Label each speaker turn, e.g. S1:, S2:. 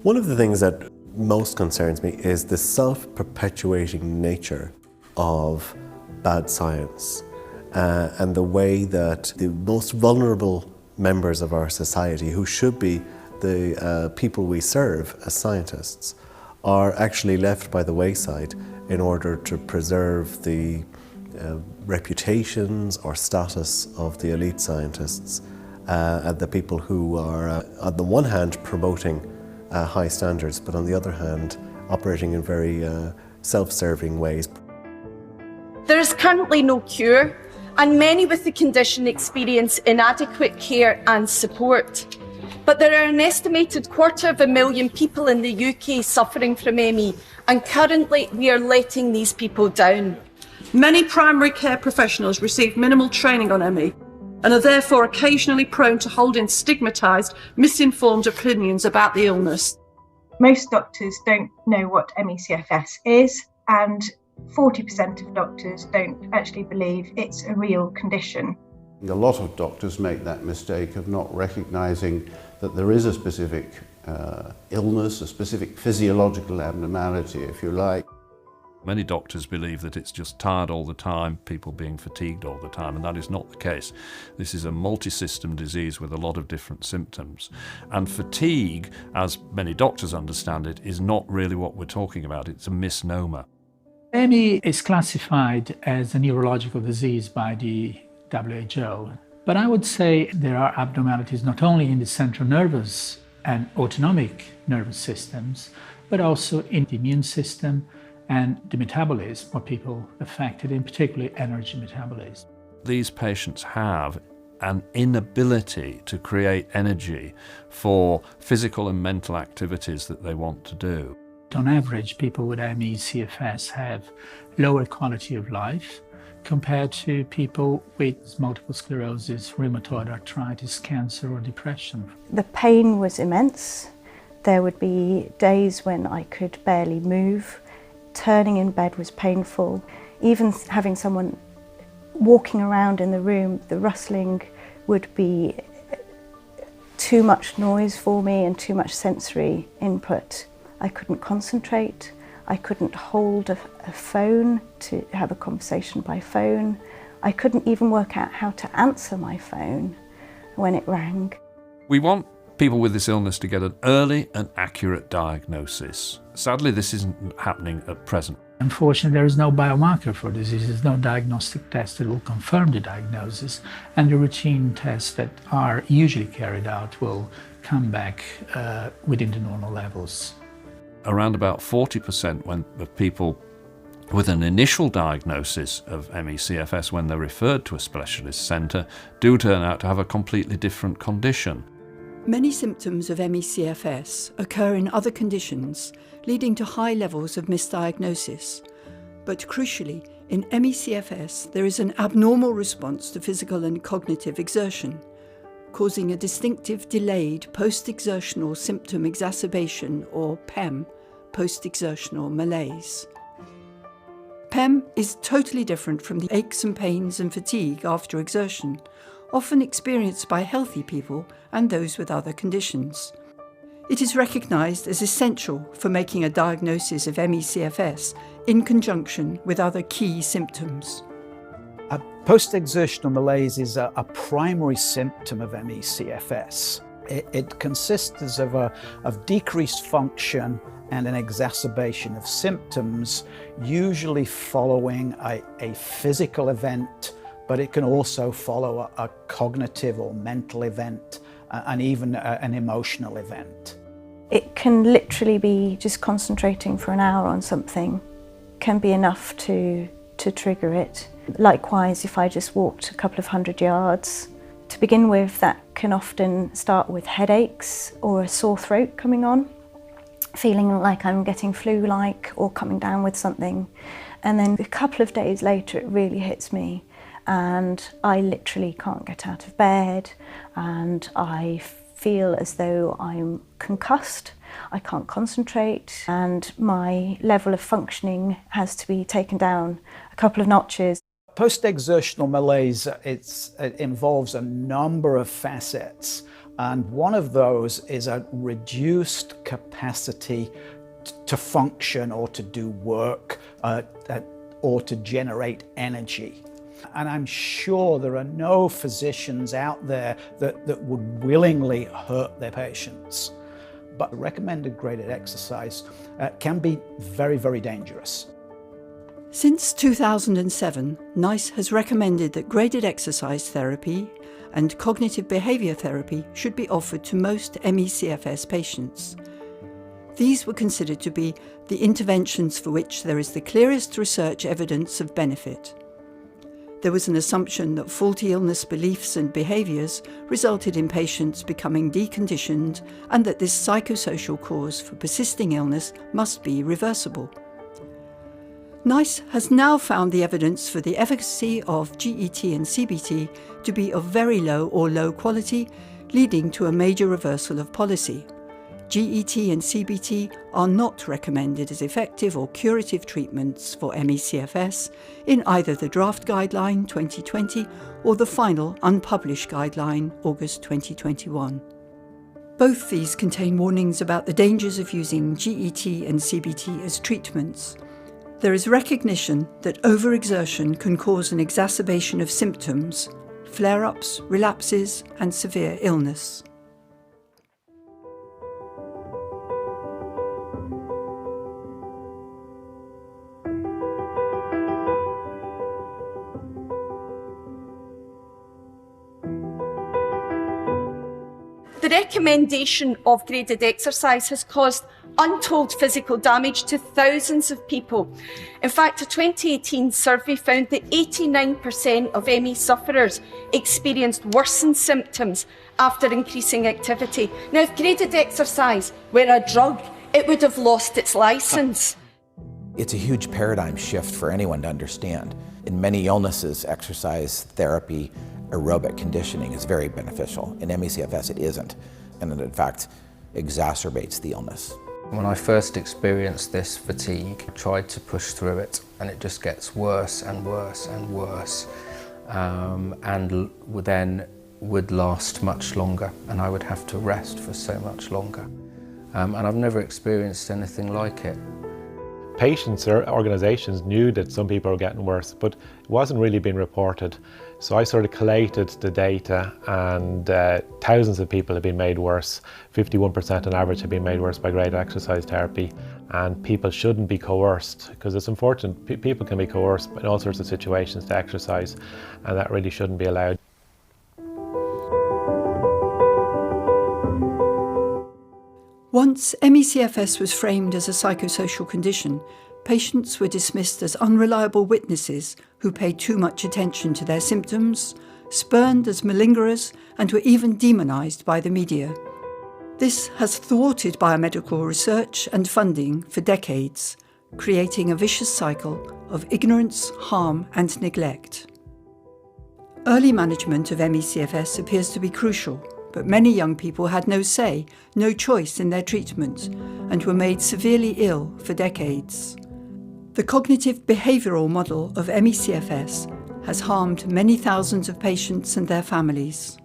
S1: One of the things that most concerns me is the self-perpetuating nature of bad science and the way that the most vulnerable members of our society, who should be the people we serve as scientists, are actually left by the wayside in order to preserve the reputations or status of the elite scientists and the people who are, on the one hand, promoting high standards, but on the other hand, operating in very self-serving ways.
S2: There is currently no cure, and many with the condition experience inadequate care and support. But there are an estimated 250,000 people in the UK suffering from ME, and currently we are letting these people down.
S3: Many primary care professionals receive minimal training on ME and are therefore occasionally prone to holding stigmatised, misinformed opinions about the illness.
S4: Most doctors don't know what ME/CFS is, and 40% of doctors don't actually believe it's a real condition.
S5: A lot of doctors make that mistake of not recognising that there is a specific illness, a specific physiological abnormality, if you like.
S6: Many doctors believe that it's just tired all the time, people being fatigued all the time, and that is not the case. This is a multi-system disease with a lot of different symptoms. And fatigue, as many doctors understand it, is not really what we're talking about. It's a misnomer.
S7: ME is classified as a neurological disease by the WHO, but I would say there are abnormalities not only in the central nervous and autonomic nervous systems, but also in the immune system and the metabolism of people affected, in particular energy metabolism.
S6: These patients have an inability to create energy for physical and mental activities that they want to do.
S7: On average, people with ME/CFS have lower quality of life compared to people with multiple sclerosis, rheumatoid arthritis, cancer or depression.
S4: The pain was immense. There would be days when I could barely move. Turning in bed was painful. Even having someone walking around in the room, the rustling would be too much noise for me and too much sensory input. I couldn't concentrate. I couldn't hold a phone to have a conversation by phone. I couldn't even work out how to answer my phone when it rang.
S6: We want people with this illness to get an early and accurate diagnosis. Sadly, this isn't happening at present.
S7: Unfortunately, there is no biomarker for this. There is no diagnostic test that will confirm the diagnosis, and the routine tests that are usually carried out will come back within the normal levels.
S6: Around about 40% of people with an initial diagnosis of ME/CFS, when they're referred to a specialist centre, do turn out to have a completely different condition.
S8: Many symptoms of ME/CFS occur in other conditions, leading to high levels of misdiagnosis. But crucially, in ME/CFS, there is an abnormal response to physical and cognitive exertion, causing a distinctive delayed post-exertional symptom exacerbation, or PEM, post-exertional malaise. PEM is totally different from the aches and pains and fatigue after exertion, often experienced by healthy people and those with other conditions. It is recognised as essential for making a diagnosis of ME/CFS in conjunction with other key symptoms.
S9: Post-exertional malaise is a primary symptom of ME/CFS. It consists of decreased function and an exacerbation of symptoms, usually following a physical event, but it can also follow a cognitive or mental event and even an emotional event.
S4: It can literally be just concentrating for an hour on something can be enough to trigger it. Likewise, if I just walked a couple of 100 yards, to begin with, that can often start with headaches or a sore throat coming on, feeling like I'm getting flu-like or coming down with something. And then a couple of days later, it really hits me and I literally can't get out of bed and I feel as though I'm concussed. I can't concentrate and my level of functioning has to be taken down a couple of notches.
S9: Post-exertional malaise, it involves a number of facets. And one of those is a reduced capacity to function or to do work or to generate energy. And I'm sure there are no physicians out there that would willingly hurt their patients. But recommended graded exercise can be very, very dangerous.
S8: Since 2007, NICE has recommended that graded exercise therapy and cognitive behaviour therapy should be offered to most ME/CFS patients. These were considered to be the interventions for which there is the clearest research evidence of benefit. There was an assumption that faulty illness beliefs and behaviours resulted in patients becoming deconditioned and that this psychosocial cause for persisting illness must be reversible. NICE has now found the evidence for the efficacy of GET and CBT to be of very low or low quality, leading to a major reversal of policy. GET and CBT are not recommended as effective or curative treatments for ME/CFS in either the draft guideline 2020 or the final unpublished guideline August 2021. Both these contain warnings about the dangers of using GET and CBT as treatments. There is recognition that overexertion can cause an exacerbation of symptoms, flare-ups, relapses, and severe illness.
S2: The recommendation of graded exercise has caused untold physical damage to thousands of people. In fact, a 2018 survey found that 89% of ME sufferers experienced worsened symptoms after increasing activity. Now, if graded exercise were a drug, it would have lost its licence.
S10: It's a huge paradigm shift for anyone to understand. In many illnesses, exercise therapy, aerobic conditioning is very beneficial. In ME/CFS, it isn't, and it in fact exacerbates the illness.
S11: When I first experienced this fatigue, I tried to push through it, and it just gets worse and worse and worse, and then would last much longer, and I would have to rest for so much longer. And I've never experienced anything like it.
S12: Patients or organisations knew that some people were getting worse, but it wasn't really being reported. So I sort of collated the data, and thousands of people have been made worse. 51% on average have been made worse by graded exercise therapy. And people shouldn't be coerced, because it's unfortunate. People can be coerced in all sorts of situations to exercise, and that really shouldn't be allowed.
S8: Once ME/CFS was framed as a psychosocial condition, patients were dismissed as unreliable witnesses who paid too much attention to their symptoms, spurned as malingerers, and were even demonised by the media. This has thwarted biomedical research and funding for decades, creating a vicious cycle of ignorance, harm, and neglect. Early management of ME/CFS appears to be crucial, but many young people had no say, no choice in their treatment, and were made severely ill for decades. The cognitive behavioural model of ME/CFS has harmed many thousands of patients and their families.